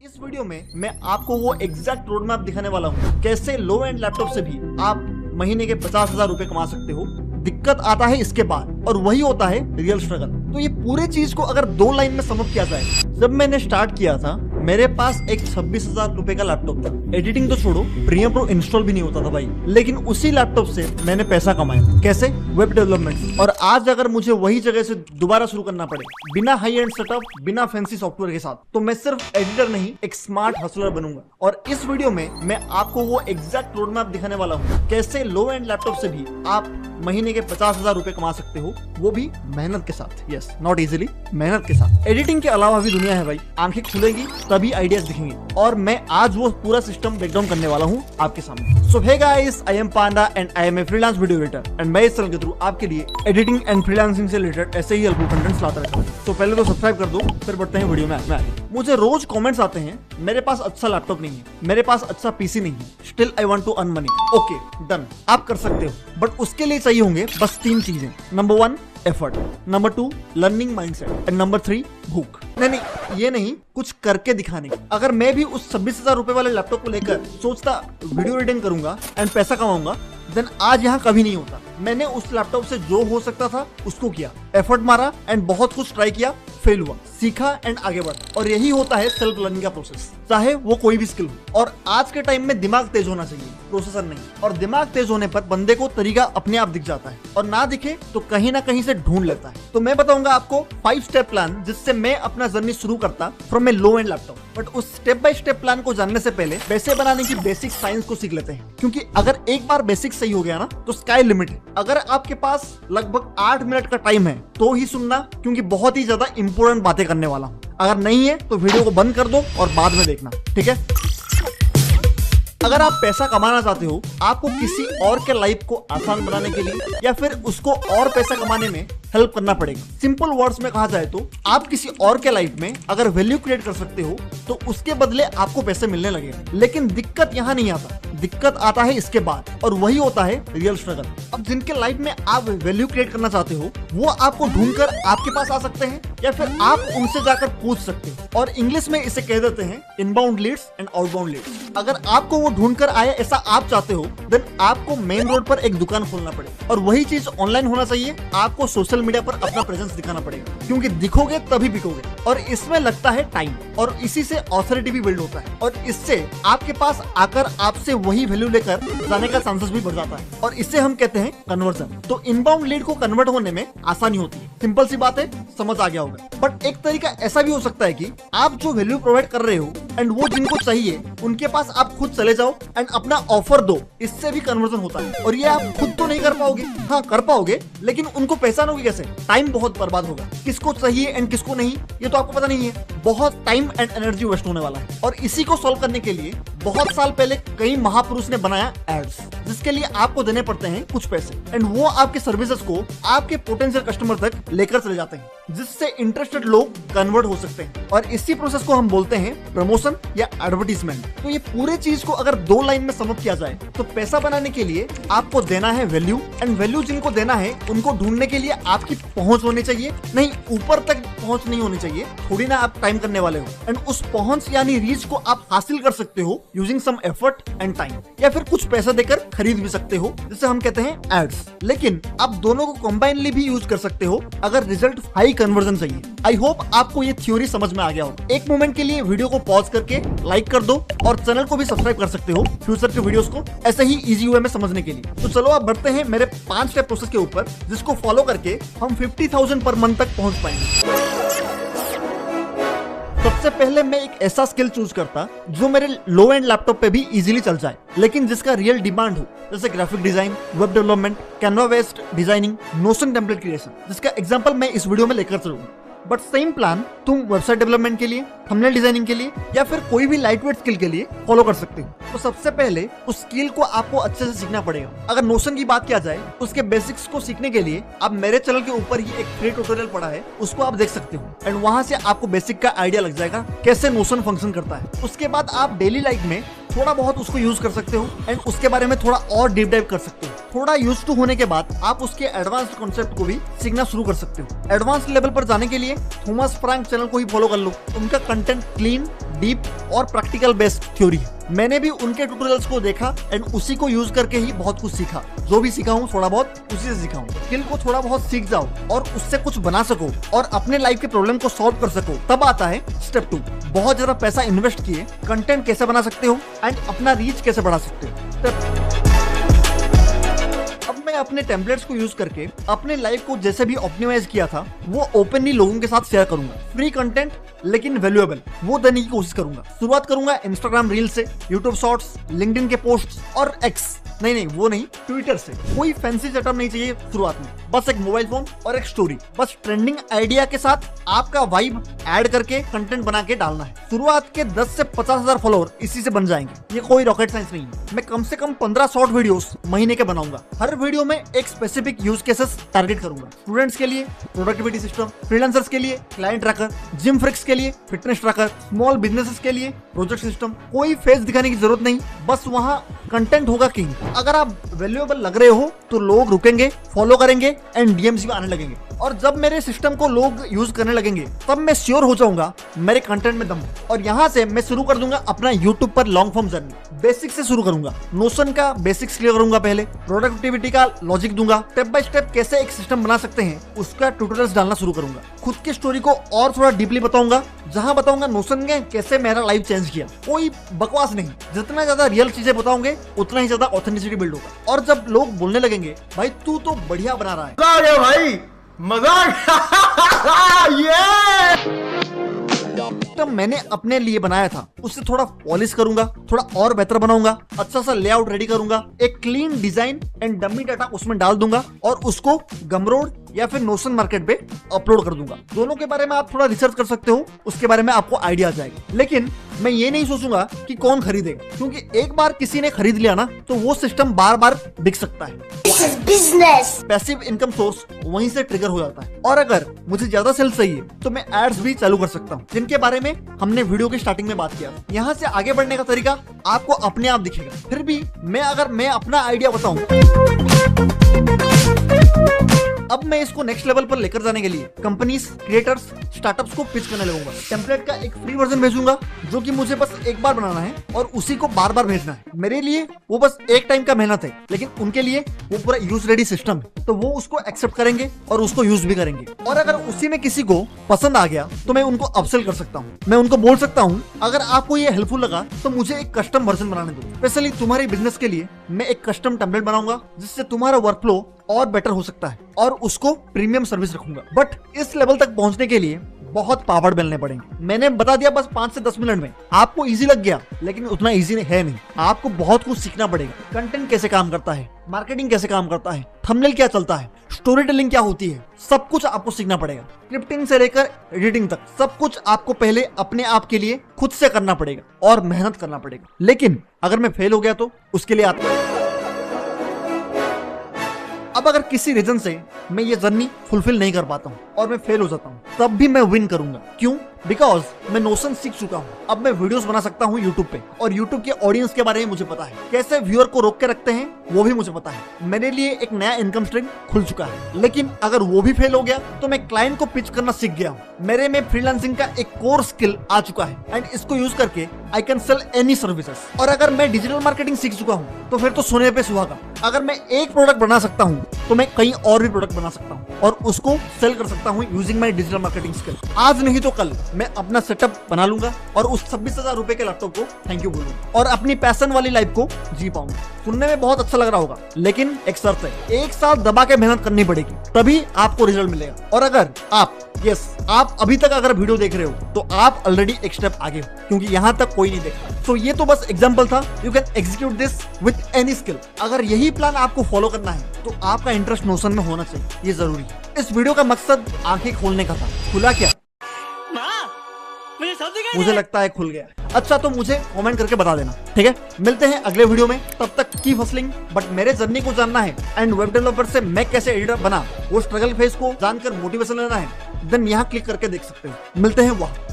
इस वीडियो में मैं आपको वो एग्जैक्ट रोड मैप दिखाने वाला हूँ कैसे लो एंड लैपटॉप से भी आप महीने के 50,000 रुपए कमा सकते हो। दिक्कत आता है इसके बाद और वही होता है रियल स्ट्रगल। तो ये पूरे चीज को अगर 2 लाइन में समअप किया जाए, जब मैंने स्टार्ट किया था मेरे पास एक 26,000 रुपए का लैपटॉप था। एडिटिंग तो छोड़ो, प्रीमियर प्रो इंस्टॉल भी नहीं होता था भाई, लेकिन उसी लैपटॉप से मैंने पैसा कमाया। कैसे? Web development. और आज अगर मुझे वही जगह से दोबारा शुरू करना पड़े बिना हाई एंड सेटअप, बिना फैंसी सॉफ्टवेयर के साथ, तो मैं सिर्फ एडिटर नहीं एक स्मार्ट हसलर बनूंगा। और इस वीडियो में मैं आपको वो एग्जैक्ट रोड मैप दिखाने वाला हूँ कैसे लो एंड लैपटॉप से भी आप महीने के 50,000 रुपए कमा सकते हो, वो भी मेहनत के साथ। यस, नॉट इजीली, मेहनत के साथ। एडिटिंग के अलावा भी दुनिया है भाई, आंखें खुलेगी तभी आइडियाज दिखेंगे। और मैं आज वो पूरा सिस्टम ब्रेकडाउन करने वाला हूँ आपके सामने। So hey guys, I am Panda and I am a freelance video editor and मैं इस चैनल के थ्रू आपके लिए एडिटिंग एंड फ्रीलांसिंग से रिलेटेड ऐसे ही हेल्पफुल कंटेंट्स लाता रहता हूँ। तो पहले तो सब्सक्राइब कर दो, फिर बढ़ते हैं वीडियो में। मुझे रोज कमेंट्स आते हैं, मेरे पास अच्छा लैपटॉप नहीं है, मेरे पास अच्छा पीसी नहीं है, still I want to earn money. Okay done, आप कर सकते हो, बट उसके लिए चाहिए होंगे बस 3 चीजें। Number 1 effort, number 2 learning mindset and number 3 भूख। नहीं, ये नहीं, कुछ करके दिखाने। अगर मैं भी उस 26,000 रुपए वाले लैपटॉप को लेकर सोचता वीडियो एडिटिंग करूंगा एंड पैसा कमाऊंगा, देन आज यहाँ कभी नहीं होता। मैंने उस लैपटॉप से जो हो सकता था उसको किया, एफर्ट मारा एंड बहुत कुछ ट्राई किया, फेल हुआ, सीखा एंड आगे बढ़ा। और यही होता है सेल्फ लर्निंग का प्रोसेस, चाहे वो कोई भी स्किल हो। और आज के टाइम में दिमाग तेज होना चाहिए, प्रोसेसर नहीं। और दिमाग तेज होने पर बंदे को तरीका अपने आप दिख जाता है, और ना दिखे तो कहीं ना कहीं से ढूंढ लेता है। तो मैं बताऊंगा आपको 5 स्टेप प्लान जिससे मैं अपना जर्नी शुरू करता from A low and laptop. But उस स्टेप बाय स्टेप प्लान को जानने से पहले पैसे बनाने की बेसिक साइंस को सीख लेते हैं, क्योंकि अगर एक बार बेसिक सही हो गया ना तो स्काई लिमिट है। अगर आपके पास लगभग 8 मिनट का टाइम है तो ही सुनना, क्योंकि बहुत ही ज्यादा इंपॉर्टेंट बातें करने वाला हूं। अगर नहीं है तो वीडियो को बंद कर दो और बाद में देखना, ठीक है? अगर आप पैसा कमाना चाहते हो, आपको किसी और के लाइफ को आसान बनाने के लिए या फिर उसको और पैसा कमाने में हेल्प करना पड़ेगा। सिंपल वर्ड्स में कहा जाए तो आप किसी और के लाइफ में अगर वैल्यू क्रिएट कर सकते हो तो उसके बदले आपको पैसे मिलने लगेगा। लेकिन दिक्कत यहाँ नहीं आता, दिक्कत आता है इसके बाद, और वही होता है रियल स्ट्रगल। अब जिनके लाइफ में आप वैल्यू क्रिएट करना चाहते हो वो आपको ढूंढकर आपके पास आ सकते हैं या फिर आप उनसे जाकर पूछ सकते हो। और इंग्लिश में इसे कह देते हैं inbound leads and outbound leads. अगर आपको वो ढूंढकर आए ऐसा आप चाहते हो, देन आपको मेन रोड पर एक दुकान खोलना पड़ेगा। और वही चीज ऑनलाइन होना चाहिए। आपको सोशल मीडिया पर अपना प्रेजेंस दिखाना पड़ेगा, क्योंकि दिखोगे तभी बिकोगे। और इसमें लगता है टाइम, और इसी से ऑथोरिटी भी बिल्ड होता है, और इससे आपके पास आकर आपसे वही वैल्यू लेकर जाने का चांसेस भी बढ़ जाता है। और इसे हम कहते हैं कन्वर्जन। तो इनबाउंड लीड को कन्वर्ट होने में आसानी होती है। सिंपल सी बात है, समझ आ गया होगा। बट एक तरीका ऐसा भी हो सकता है कि आप जो वैल्यू प्रोवाइड कर रहे हो एंड वो जिनको चाहिए उनके पास आप खुद चले जाओ एंड अपना ऑफर दो। इससे भी कन्वर्जन होता है। और ये आप खुद तो नहीं कर पाओगे, हाँ कर पाओगे, लेकिन उनको पहचानोगे कैसे? टाइम बहुत बर्बाद होगा। किसको चाहिए एंड किसको नहीं ये तो आपको पता नहीं है। बहुत टाइम एंड एनर्जी वेस्ट होने वाला है। और इसी को सॉल्व करने के लिए बहुत साल पहले कई महापुरुष ने बनाया एड्स, जिसके लिए आपको देने पड़ते हैं कुछ पैसे एंड वो आपके सर्विसेज को आपके पोटेंशियल कस्टमर तक लेकर चले जाते हैं, जिससे इंटरेस्टेड लोग कन्वर्ट हो सकते हैं। और इसी प्रोसेस को हम बोलते हैं प्रमोशन या एडवर्टीजमेंट। तो ये पूरे चीज को अगर 2 लाइन में समअप किया जाए तो पैसा बनाने के लिए आपको देना है वैल्यू, एंड वैल्यू जिनको देना है उनको ढूंढने के लिए आपकी पहुंच होनी चाहिए। नहीं, ऊपर तक पहुंच नहीं होनी चाहिए, थोड़ी ना आप टाइम करने वाले हो। एंड उस पहुंच यानी रीच को आप हासिल कर सकते हो using some effort and time, या फिर कुछ पैसा देकर खरीद भी सकते हो, जिसे हम कहते हैं एड्स। लेकिन आप दोनों को कंबाइनली भी यूज कर सकते हो अगर रिजल्ट हाई कन्वर्जन चाहिए। आई होप आपको ये थ्योरी समझ में आ गया हो। एक मोमेंट के लिए वीडियो को पॉज करके लाइक कर दो और चैनल को भी सब्सक्राइब कर सकते हो फ्यूचर के वीडियोस को ऐसे ही इजी वे में समझने के लिए। तो चलो अब बढ़ते हैं मेरे 5 स्टेप प्रोसेस के ऊपर, जिसको फॉलो करके हम 50,000 पर मंथ तक पहुंच पाएंगे। सबसे पहले मैं एक ऐसा स्किल चूज करता जो मेरे लो एंड लैपटॉप पे भी इजीली चल जाए, लेकिन जिसका रियल डिमांड हो, जैसे graphic design, web development, Canva based designing, notion template creation, जिसका एग्जांपल मैं इस वीडियो में लेकर चलूंगा। बट सेम प्लान तुम वेबसाइट डेवलपमेंट के लिए, थंबनेल डिजाइनिंग के लिए या फिर कोई भी लाइटवेट स्किल के लिए फॉलो कर सकते हो। तो सबसे पहले उस स्किल को आपको अच्छे से सीखना पड़ेगा। अगर नोशन की बात किया जाए तो उसके बेसिक्स को सीखने के लिए आप मेरे चैनल के ऊपर ही एक फ्री ट्यूटोरियल पड़ा है, उसको आप देख सकते हो एंड वहां से आपको बेसिक का आइडिया लग जाएगा कैसे नोशन फंक्शन करता है। उसके बाद आप डेली लाइफ में थोड़ा बहुत उसको यूज कर सकते हो एंड उसके बारे में थोड़ा और डीप डाइव कर सकते हो। थोड़ा यूज टू होने के बाद आप उसके एडवांस्ड कॉन्सेप्ट को भी सीखना शुरू कर सकते हो। एडवांस लेवल पर जाने के लिए थॉमस फ्रैंक चैनल को ही फॉलो कर लो। उनका कंटेंट क्लीन, डीप और प्रैक्टिकल बेस्ड थ्योरी है। मैंने भी उनके ट्यूटोरियल्स को देखा एंड उसी को यूज करके ही बहुत कुछ सीखा। जो भी सीखा हूँ थोड़ा बहुत उसी से सीखा हूँ। स्किल को थोड़ा बहुत सीख जाओ और उससे कुछ बना सको और अपने लाइफ के प्रॉब्लम को सॉल्व कर सको, तब आता है स्टेप 2। बहुत ज्यादा पैसा इन्वेस्ट किए कंटेंट कैसे बना सकते हो एंड अपना रीच कैसे बढ़ा सकते हो। अब मैं अपने टेम्पलेट्स को यूज करके अपने लाइफ को जैसे भी ऑप्टिमाइज किया था वो ओपनली लोगों के साथ शेयर करूंगा। फ्री कंटेंट लेकिन वैल्यूएबल वो देने की कोशिश करूंगा। शुरुआत करूंगा इंस्टाग्राम रील से, यूट्यूब शॉर्ट्स, लिंक्डइन के पोस्ट्स और एक्स नहीं वो नहीं, ट्विटर से। कोई फैंसी सेटअप नहीं चाहिए शुरुआत में, बस एक मोबाइल फोन और एक स्टोरी। बस ट्रेंडिंग आइडिया के साथ आपका वाइब ऐड करके कंटेंट बना के डालना है। शुरुआत के 10 से 50,000 फॉलोअर इसी से बन जाएंगे। ये कोई रॉकेट साइंस नहीं है। मैं कम से कम 15 शॉर्ट वीडियोस महीने के बनाऊंगा। हर वीडियो में एक स्पेसिफिक यूज केसेस टारगेट करूंगा। स्टूडेंट्स के लिए प्रोडक्टिविटी सिस्टम, फ्रीलांसर्स के लिए क्लाइंट ट्रैकर, जिम फ्रिक्स के लिए फिटनेस ट्रैकर, स्मॉल बिजनेसेस के लिए प्रोजेक्ट सिस्टम। कोई फेस दिखाने की जरूरत नहीं, बस वहाँ कंटेंट होगा किंग। अगर आप वैल्यूएबल लग रहे हो तो लोग रुकेंगे, फॉलो करेंगे एंड डीएम्स भी आने लगेंगे। और जब मेरे सिस्टम को लोग यूज करने लगेंगे तब मैं श्योर हो जाऊंगा मेरे कंटेंट में दम है। और यहाँ से मैं शुरू कर दूंगा अपना यूट्यूब पर लॉन्ग फॉर्म जर्नी। बेसिक से शुरू करूंगा। नोशन का बेसिक्स क्लियर करूंगा पहले, प्रोडक्टिविटी का लॉजिक दूंगा, स्टेप बाय स्टेप कैसे एक सिस्टम बना सकते हैं उसका ट्यूटोरियल्स डालना शुरू करूंगा। खुद की स्टोरी को और थोड़ा डीपली बताऊंगा, जहां बताऊंगा नोशन ने कैसे मेरा लाइफ चेंज किया। कोई बकवास नहीं, जितना ज्यादा रियल चीजें बताओगे उतना ही ज्यादा ऑथेंटिसिटी बिल्ड होगा। और जब लोग बोलने लगेंगे भाई तू तो बढ़िया बना रहा है, भाई मजाक तो मैंने अपने लिए बनाया था उससे थोड़ा पॉलिश करूंगा, थोड़ा और बेहतर बनाऊंगा, अच्छा सा लेआउट रेडी करूंगा, एक clean design and dummy data उसमें डाल दूंगा और उसको गमरोड या फिर नोशन मार्केट पे अपलोड कर दूंगा। दोनों के बारे में आप थोड़ा रिसर्च कर सकते हो, उसके बारे में आपको आइडिया आ जाएगा। लेकिन मैं ये नहीं सोचूंगा कि कौन खरीदेगा, क्योंकि एक बार किसी ने खरीद लिया ना तो वो सिस्टम बार बार बिक सकता है। पैसिव इनकम सोर्स वहीं से ट्रिगर हो जाता है। और अगर मुझे ज्यादा सेल्स चाहिए तो मैं एड्स भी चालू कर सकता हूँ, जिनके बारे में हमने वीडियो की स्टार्टिंग में बात किया। यहाँ से आगे बढ़ने का तरीका आपको अपने आप दिखेगा। फिर भी अगर मैं अपना आइडिया बताऊं, अब मैं इसको नेक्स्ट लेवल पर लेकर जाने के लिए कंपनीज, क्रिएटर्स, स्टार्टअप्स को पिच करने लगूंगा। टेम्पलेट का एक फ्री वर्जन भेजूंगा जो कि मुझे बस एक बार बनाना है और उसी को बार बार भेजना है। मेरे लिए वो बस एक टाइम का मेहनत है, लेकिन उनके लिए वो पूरा यूज रेडी सिस्टम है, तो वो उसको एक्सेप्ट करेंगे और उसको यूज भी करेंगे। और अगर उसी में किसी को पसंद आ गया तो मैं उनको अपसेल कर सकता हूँ। मैं उनको बोल सकता हूँ अगर आपको ये हेल्पफुल लगा तो मुझे एक कस्टम वर्जन बनाने दो। स्पेशली तुम्हारे बिजनेस के लिए मैं एक कस्टम टेम्पलेट बनाऊंगा जिससे तुम्हारा वर्कफ्लो और बेटर हो सकता है, और उसको प्रीमियम सर्विस रखूंगा। बट इस लेवल तक पहुंचने के लिए बहुत पापड़ बेलने पड़ेंगे। मैंने बता दिया बस 5 से 10 मिनट में। आपको इजी लग गया, लेकिन उतना इजी है नहीं। आपको बहुत कुछ सीखना पड़ेगा। कंटेंट कैसे काम करता है, मार्केटिंग कैसे काम करता है, थंबनेल क्या चलता है, स्टोरी टेलिंग क्या होती है, सब कुछ आपको सीखना पड़ेगा। स्क्रिप्टिंग से लेकर एडिटिंग तक सब कुछ आपको पहले अपने आप के लिए खुद से करना पड़ेगा और मेहनत करना पड़ेगा। लेकिन अगर मैं फेल हो गया तो उसके लिए अब अगर किसी रीजन से मैं ये जर्नी फुलफिल नहीं कर पाता हूँ और मैं फेल हो जाता हूँ, तब भी मैं विन करूंगा। क्यों? बिकॉज मैं नोशन सीख चुका हूँ। अब मैं वीडियोस बना सकता हूँ यूट्यूब पे, और यूट्यूब के ऑडियंस के बारे में मुझे पता है। कैसे व्यूअर को रोक के रखते हैं वो भी मुझे पता है। मेरे लिए एक नया इनकम स्ट्रीम खुल चुका है। लेकिन अगर वो भी फेल हो गया तो मैं क्लाइंट को पिच करना सीख गया हूँ। मेरे में फ्रीलांसिंग का एक कोर स्किल आ चुका है एंड इसको यूज करके I can sell any services. और अगर मैं डिजिटल मार्केटिंग सीख चुका हूँ तो फिर तो सोने पे सुहागा। अगर मैं एक प्रोडक्ट बना सकता हूँ तो मैं कई और भी प्रोडक्ट बना सकता हूँ और उसको सेल कर सकता हूँ using my digital marketing skill. आज नहीं तो कल मैं अपना सेटअप बना लूंगा और उस 26,000 रुपए के लैपटॉप को थैंक यू बोलूंगा और अपनी पैशन वाली लाइफ को जी पाऊंगा। सुनने में बहुत अच्छा लग रहा होगा, लेकिन एक शर्त है, 1 साल दबा के मेहनत करनी पड़ेगी, तभी आपको रिजल्ट मिलेगा। और अगर आप अभी तक अगर वीडियो देख रहे हो तो आप ऑलरेडी एक स्टेप आगे हो, क्योंकि यहाँ तक कोई नहीं देखा। तो ये तो बस एग्जांपल था। You can execute this with any skill. अगर यही प्लान आपको फॉलो करना है तो आपका इंटरेस्ट नोशन में होना चाहिए, ये जरूरी है। इस वीडियो का मकसद आंखें खोलने का था। खुला क्या? मुझे लगता है खुल गया। अच्छा, तो मुझे कमेंट करके बता देना, ठीक है? मिलते हैं अगले वीडियो में, तब तक कीप हसलिंग। बट मेरे जर्नी को जानना है एंड वेब डेवलपर से मैं कैसे एडिटर बना, वो स्ट्रगल फेज को जानकर मोटिवेशन लेना है, देन यहाँ क्लिक करके देख सकते हो। मिलते हैं वहाँ।